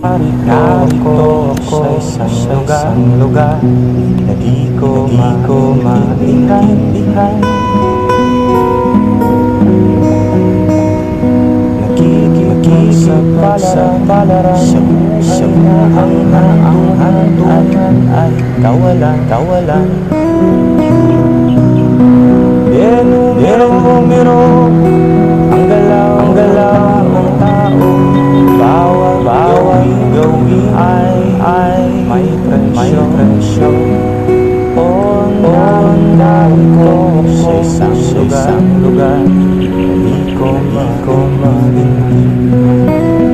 Narito ako sa isang lugar na di ko maintindihan. Nakikipagpalaran sa buhay na ang hantungan ay kawalan. Biro ang galaw ng tao. Bawat gawin ay may presyo. Narito sa isang lugar, di ko maintindihan.